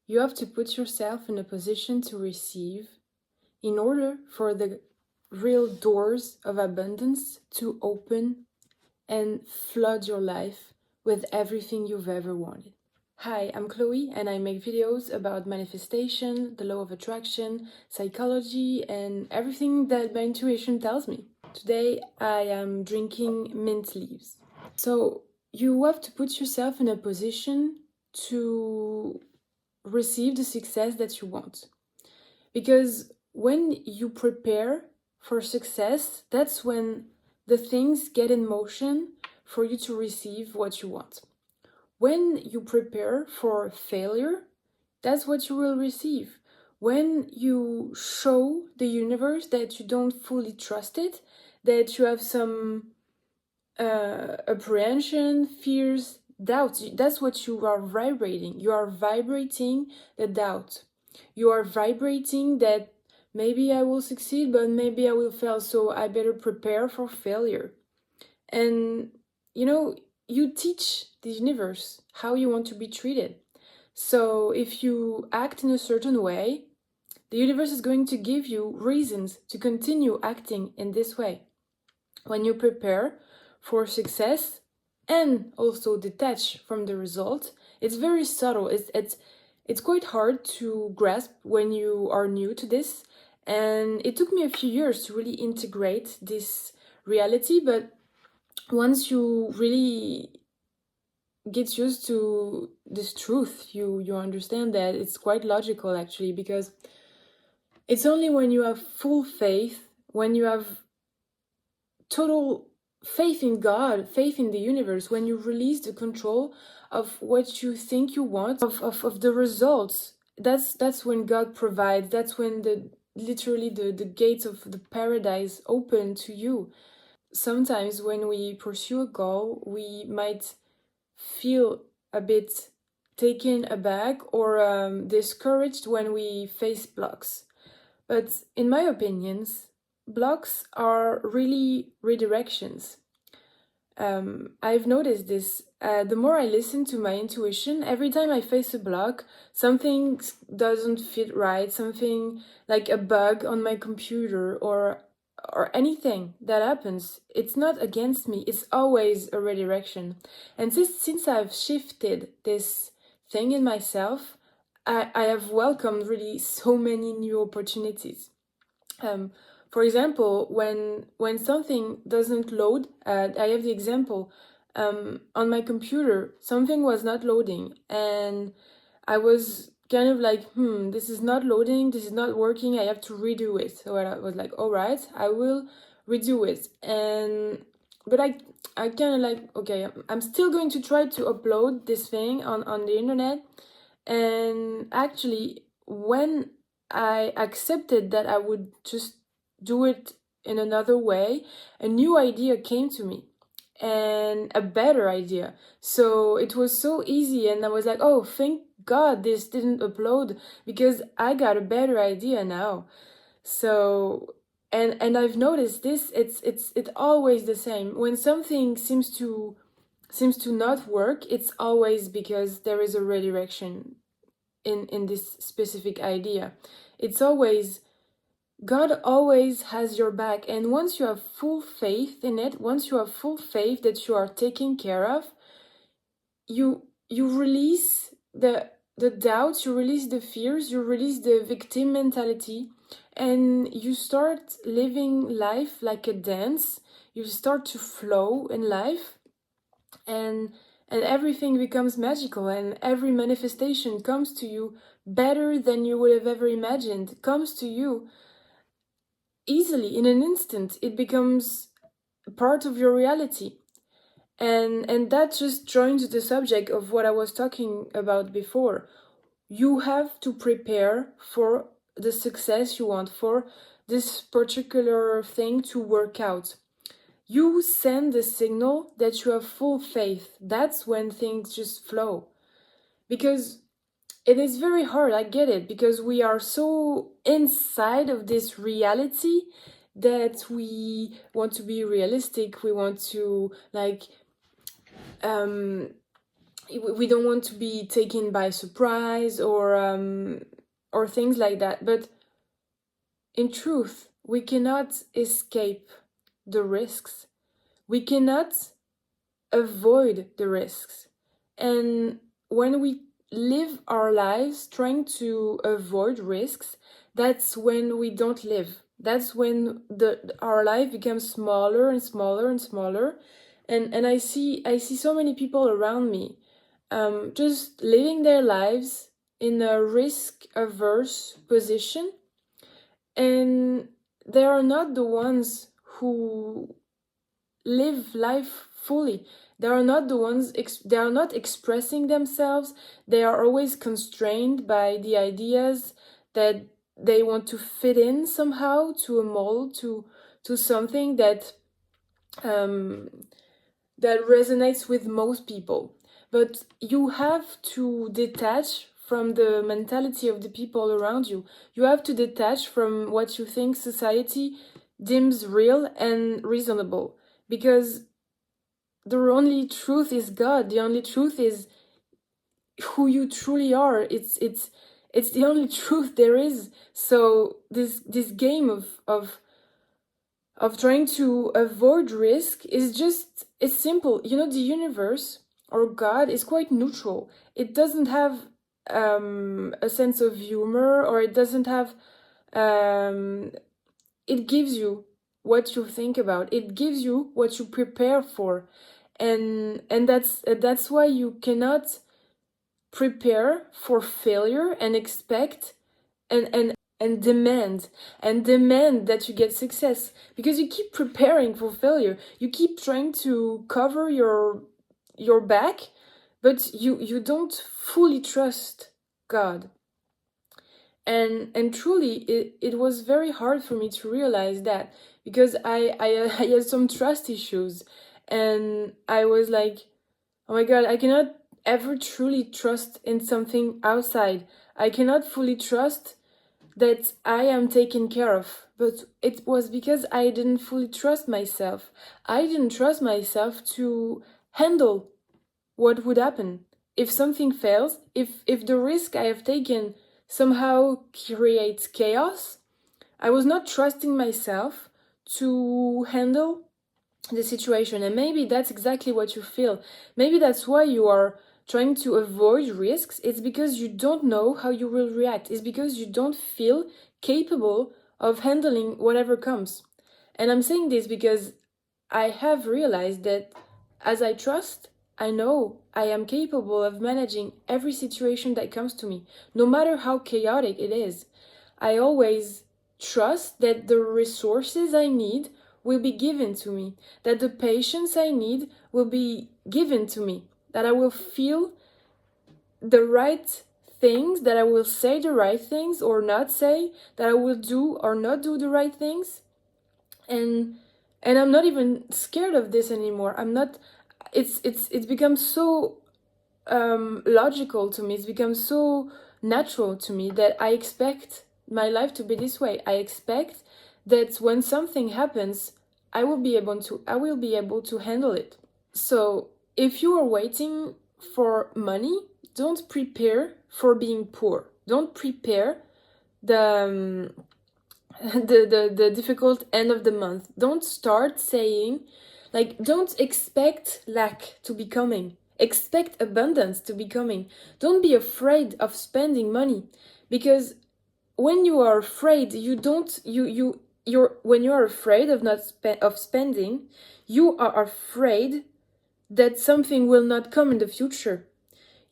you have to put yourself in a position to receive in order for the real doors of abundance to open and flood your life with everything you've ever wanted. Hi, I'm Chloe and I make videos about manifestation, the law of attraction, psychology, and everything that my intuition tells me. Today I am drinking mint leaves. So you have to put yourself in a position to receive the success that you want. Because when you prepare for success, that's when the things get in motion for you to receive what you want. When you prepare for failure, that's what you will receive. When you show the universe that you don't fully trust it, that you have some apprehension, fears, doubts, that's what you are vibrating. You are vibrating the doubt. You are vibrating that maybe I will succeed, but maybe I will fail, so I better prepare for failure. And you teach the universe how you want to be treated. So if you act in a certain way, the universe is going to give you reasons to continue acting in this way. When you prepare for success and also detach from the result, it's very subtle. It's quite hard to grasp when you are new to this, and it took me a few years to really integrate this reality. But once you really get used to this truth, you understand that it's quite logical actually, because it's only when you have full faith, when you have total faith in God, faith in the universe, when you release the control of what you think you want, of the results, that's when God provides. That's when the gates of the paradise open to you. Sometimes when we pursue a goal, we might feel a bit taken aback or discouraged when we face blocks. But in my opinions, blocks are really redirections. I've noticed this. The more I listen to my intuition, every time I face a block, something doesn't fit right, something like a bug on my computer or anything that happens, it's not against me, it's always a redirection. And since I've shifted this thing in myself, I have welcomed really so many new opportunities. For example, when something doesn't load, I have the example, on my computer, something was not loading, and I was kind of like, this is not loading, this is not working, I have to redo it. So I was like, all right, I will redo it. But I kind of like, okay, I'm still going to try to upload this thing on the internet. And actually, when I accepted that I would just do it in another way, a new idea came to me, and a better idea. So it was so easy, and I was like, oh, thank God this didn't upload, because I got a better idea now. So and I've noticed this, it's always the same. When something seems to not work, it's always because there is a redirection in this specific idea. It's always, God always has your back, and once you have full faith in it, once you have full faith that you are taken care of, you release the doubts, you release the fears, you release the victim mentality, and you start living life like a dance. You start to flow in life, and everything becomes magical, and every manifestation comes to you better than you would have ever imagined. Comes to you easily, in an instant. It becomes part of your reality. And that just joins the subject of what I was talking about before. You have to prepare for the success you want, for this particular thing to work out. You send the signal that you have full faith. That's when things just flow. Because it is very hard, I get it, because we are so inside of this reality that we want to be realistic. We want to we don't want to be taken by surprise or things like that. But in truth, we cannot escape the risks. We cannot avoid the risks. And when we live our lives trying to avoid risks, that's when we don't live. That's when our life becomes smaller and smaller and smaller. And I see so many people around me just living their lives in a risk averse position, and they are not the ones who live life fully. They are not the ones they are not expressing themselves. They are always constrained by the ideas that they want to fit in somehow to a mold, to something that um, that resonates with most people. But you have to detach from the mentality of the people around you. You have to detach from what you think society deems real and reasonable, because the only truth is God. The only truth is who you truly are. It's the only truth there is. So this game of trying to avoid risk is just, it's simple. You know, the universe or God is quite neutral. It doesn't have a sense of humor, or it doesn't have it gives you what you think about. It gives you what you prepare for. And that's why you cannot prepare for failure and expect and demand that you get success, because you keep preparing for failure. You keep trying to cover your back, but you don't fully trust God. And truly, it was very hard for me to realize that, because I had some trust issues, and I was like, oh my God, I cannot ever truly trust in something outside. I cannot fully trust that I am taken care of. But it was because I didn't fully trust myself. I didn't trust myself to handle what would happen if something fails, if the risk I have taken somehow creates chaos. I was not trusting myself to handle the situation. And maybe that's exactly what you feel. Maybe that's why you are trying to avoid risks. It's because you don't know how you will react. It's because you don't feel capable of handling whatever comes. And I'm saying this because I have realized that as I trust, I know I am capable of managing every situation that comes to me, no matter how chaotic it is. I always trust that the resources I need will be given to me, that the patience I need will be given to me, that I will feel the right things, that I will say the right things or not say, that I will do or not do the right things. And I'm not even scared of this anymore. I'm not. It's become so logical to me. It's become so natural to me that I expect my life to be this way. I expect that when something happens, I will be able to handle it. So if you are waiting for money, don't prepare for being poor. Don't prepare the the difficult end of the month. Don't start saying, like, don't expect lack to be coming. Expect abundance to be coming. Don't be afraid of spending money, because when you are afraid, you don't you're when you are afraid of not of spending, you are afraid that something will not come in the future.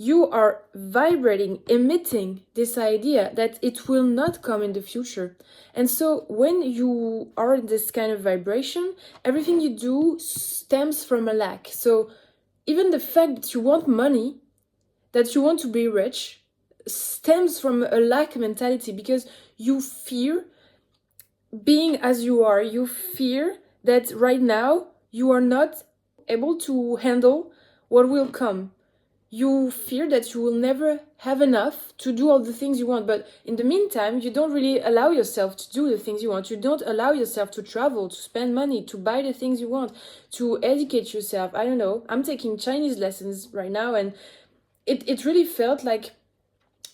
You are vibrating, emitting this idea that it will not come in the future. And so when you are in this kind of vibration, everything you do stems from a lack. So even the fact that you want money, that you want to be rich, stems from a lack mentality, because you fear being as you are. You fear that right now you are not able to handle what will come. You fear that you will never have enough to do all the things you want, but in the meantime, you don't really allow yourself to do the things you want. You don't allow yourself to travel, to spend money, to buy the things you want, to educate yourself. I don't know. I'm taking Chinese lessons right now, and it really felt like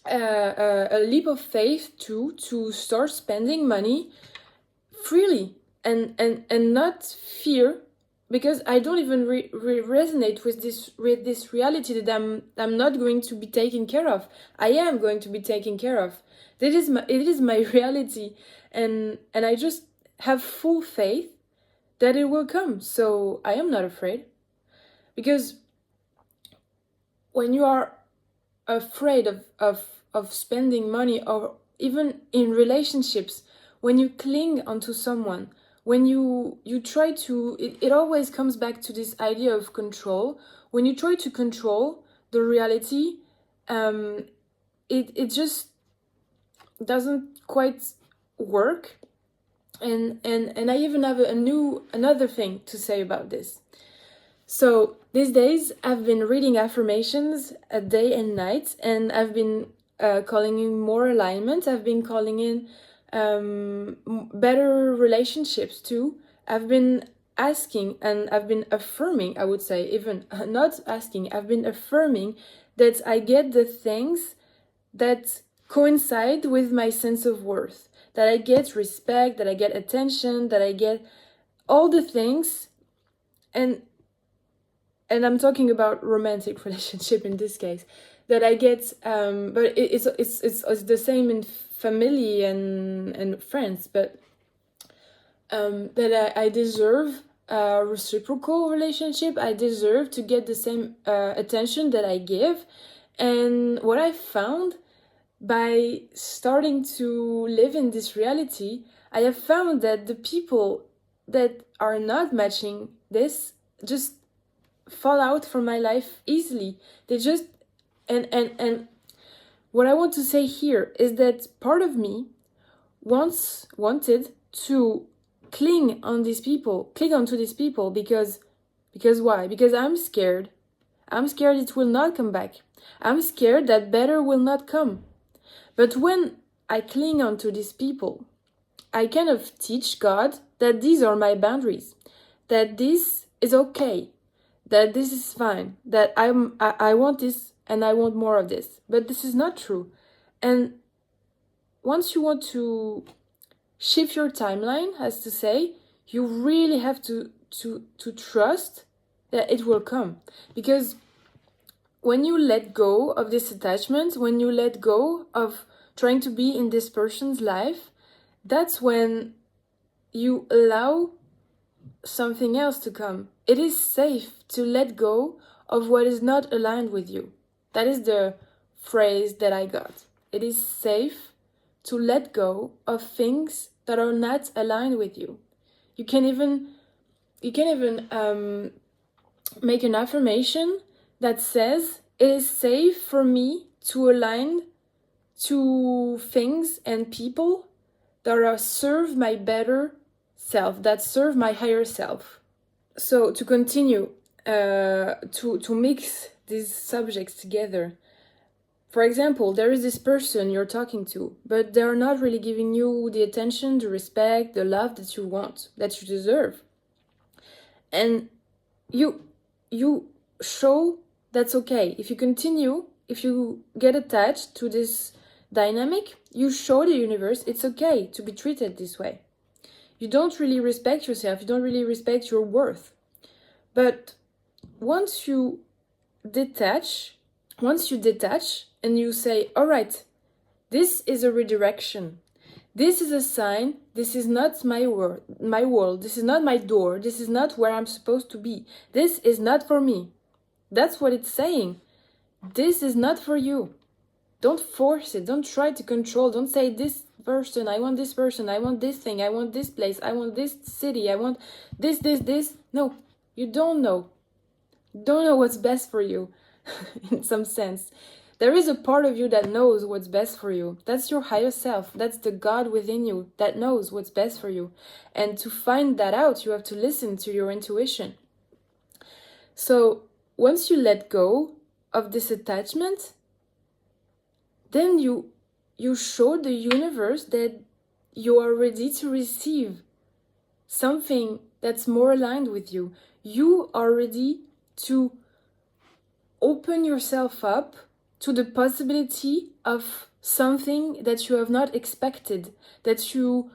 a leap of faith to start spending money freely and not fear, because I don't even resonate with this reality that I'm not going to be taken care of. I am going to be taken care of. It is my reality, and I just have full faith that it will come. So I am not afraid, because when you are afraid of spending money, or even in relationships, when you cling onto someone, when you try to, it always comes back to this idea of control. When you try to control the reality, it just doesn't quite work. And I even have another thing to say about this. So these days I've been reading affirmations day and night, and I've been calling in more alignment. I've been calling in better relationships too. I've been asking, and I've been affirming, I would say, even not asking, I've been affirming that I get the things that coincide with my sense of worth, that I get respect, that I get attention, that I get all the things. And I'm talking about romantic relationship in this case, that I get, but it's the same in family and friends, but that I deserve a reciprocal relationship. I deserve to get the same attention that I give. And what I found by starting to live in this reality, I have found that the people that are not matching this just fall out from my life easily. They just, and what I want to say here is that part of me once wanted to cling onto these people, because why? Because I'm scared it will not come back. I'm scared that better will not come. But when I cling onto these people, I kind of teach God that these are my boundaries, that this is okay, that this is fine, that I want this and I want more of this. But this is not true. And once you want to shift your timeline, as to say, you really have to trust that it will come. Because when you let go of this attachment, when you let go of trying to be in this person's life, that's when you allow something else to come. It is safe to let go of what is not aligned with you. That is the phrase that I got. It is safe to let go of things that are not aligned with you. You can even make an affirmation that says, it is safe for me to align to things and people that serve my better self, that serve my higher self. So to continue, to mix these subjects together. For example, there is this person you're talking to, but they're not really giving you the attention, the respect, the love that you want, that you deserve. And you show that's okay. If you continue, if you get attached to this dynamic, you show the universe it's okay to be treated this way. You don't really respect yourself, you don't really respect your worth. But once you detach and you say, all right, this is a redirection. This is a sign. This is not my world. This is not my door. This is not where I'm supposed to be. This is not for me. That's what it's saying. This is not for you. Don't force it. Don't try to control. Don't say this person, I want this person, I want this thing, I want this place, I want this city, I want this. No, you don't know. Don't know what's best for you in some sense. There is a part of you that knows what's best for you. That's your higher self. That's the God within you that knows what's best for you. And to find that out, you have to listen to your intuition. So once you let go of this attachment, then you show the universe that you are ready to receive something that's more aligned with you. You are ready to open yourself up to the possibility of something that you have not expected, that you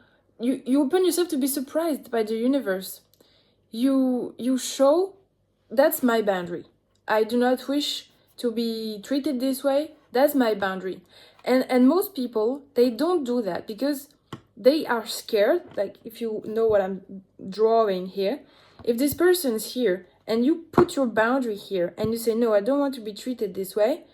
open yourself to be surprised by the universe. You show, that's my boundary. I do not wish to be treated this way. That's my boundary. And most people, they don't do that because they are scared. Like, if you know what I'm drawing here, if this person is here and you put your boundary here and you say, no, I don't want to be treated this way,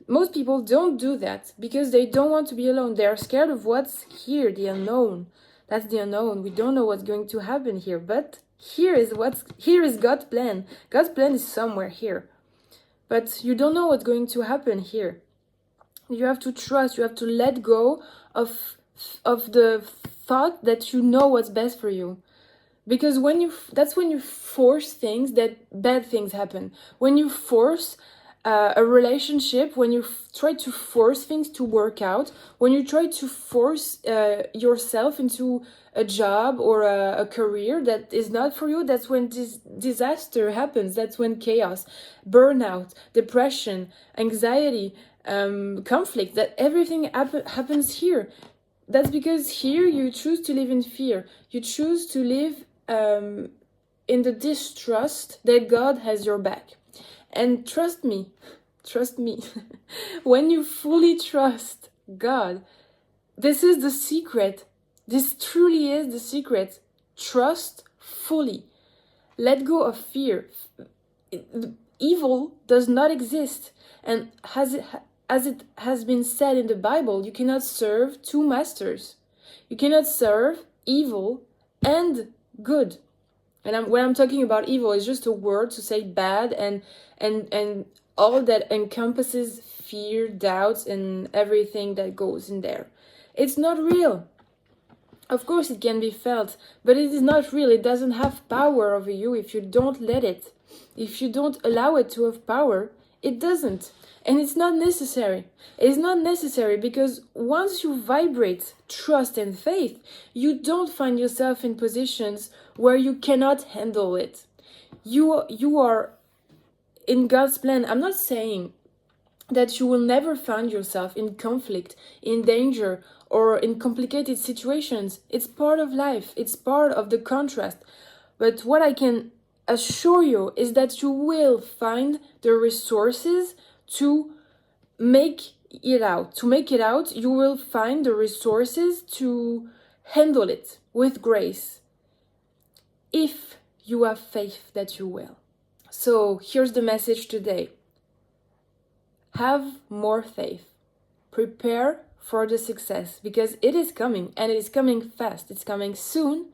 most people don't do that because they don't want to be alone. They are scared of what's here, the unknown. That's the unknown. We don't know what's going to happen here, but here is God's plan. God's plan is somewhere here. But you don't know what's going to happen here. You have to trust, you have to let go of the thought that you know what's best for you. Because that's when you force things, that bad things happen. When you force a relationship, when you try to force things to work out, when you try to force yourself into a job or a career that is not for you, that's when this disaster happens. That's when chaos, burnout, depression, anxiety, conflict, that everything happens here. That's because here you choose to live in fear. You choose to live in the distrust that God has your back. And trust me, when you fully trust God, this is the secret. This truly is the secret. Trust fully. Let go of fear. Evil does not exist. And as it has been said in the Bible, you cannot serve two masters. You cannot serve evil and good. And when I'm talking about evil, it's just a word to say bad and all that encompasses fear, doubts, and everything that goes in there. It's not real. Of course it can be felt, but it is not real. It doesn't have power over you if you don't let it. If you don't allow it to have power, it doesn't. And it's not necessary. It's not necessary because once you vibrate trust and faith, you don't find yourself in positions where you cannot handle it. You are in God's plan. I'm not saying that you will never find yourself in conflict, in danger, or in complicated situations. It's part of life. It's part of the contrast. But what I can assure you is that you will find the resources to make it out. To make it out, you will find the resources to handle it with grace, if you have faith that you will. So here's the message today. Have more faith. Prepare for the success because it is coming, and it is coming fast. It's coming soon.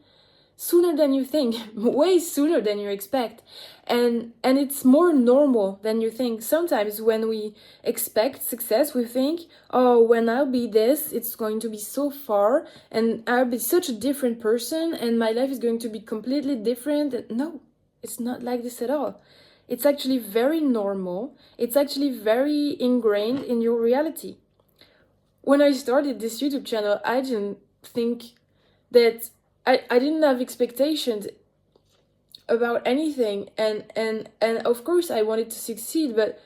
Sooner than you think, way sooner than you expect. And it's more normal than you think. Sometimes when we expect success, we think, oh, when I'll be this, it's going to be so far, and I'll be such a different person, and my life is going to be completely different. No, it's not like this at all. It's actually very normal. It's actually very ingrained in your reality. When I started this YouTube channel, I didn't think that I didn't have expectations about anything, and of course I wanted to succeed, but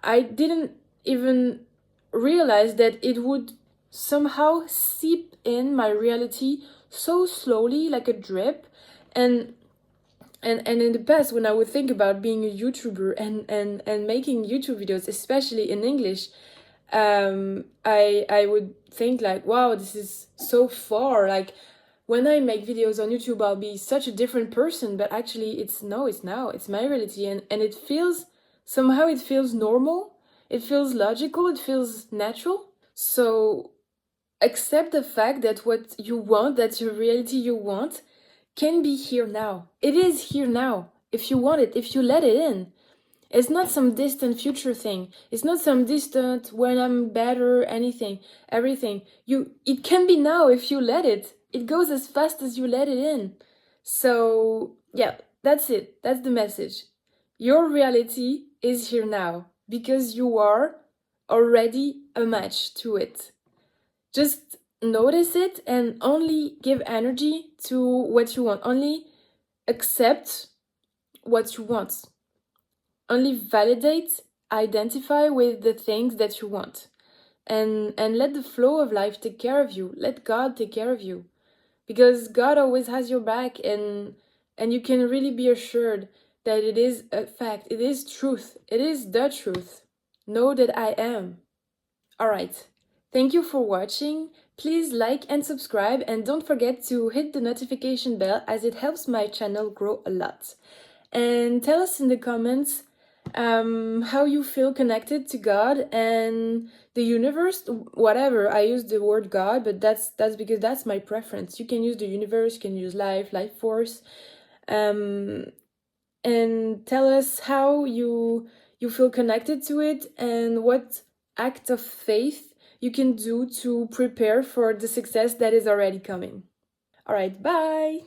I didn't even realize that it would somehow seep in my reality so slowly, like a drip. And in the past, when I would think about being a YouTuber and making YouTube videos, especially in English, I would think like, wow, this is so far, like when I make videos on YouTube, I'll be such a different person. But actually, it's now. It's my reality. And it feels normal. It feels logical. It feels natural. So accept the fact that what you want, that your reality you want, can be here now. It is here now. If you want it, if you let it in. It's not some distant future thing. It's not some distant when I'm better, everything. It can be now if you let it. It goes as fast as you let it in. So, yeah, that's it. That's the message. Your reality is here now because you are already a match to it. Just notice it and only give energy to what you want. Only accept what you want. Only validate identify with the things that you want, and let the flow of life take care of you. Let God take care of you, because God always has your back, and you can really be assured that it is a fact, it is truth, it is the truth. Know that I am. All right. Thank you for watching. Please like and subscribe, and don't forget to hit the notification bell, as it helps my channel grow a lot. And tell us in the comments how you feel connected to God and the universe, whatever. I use the word God, but that's because that's my preference. You can use the universe, you can use life force. And tell us how you feel connected to it, and what act of faith you can do to prepare for the success that is already coming. All right, bye.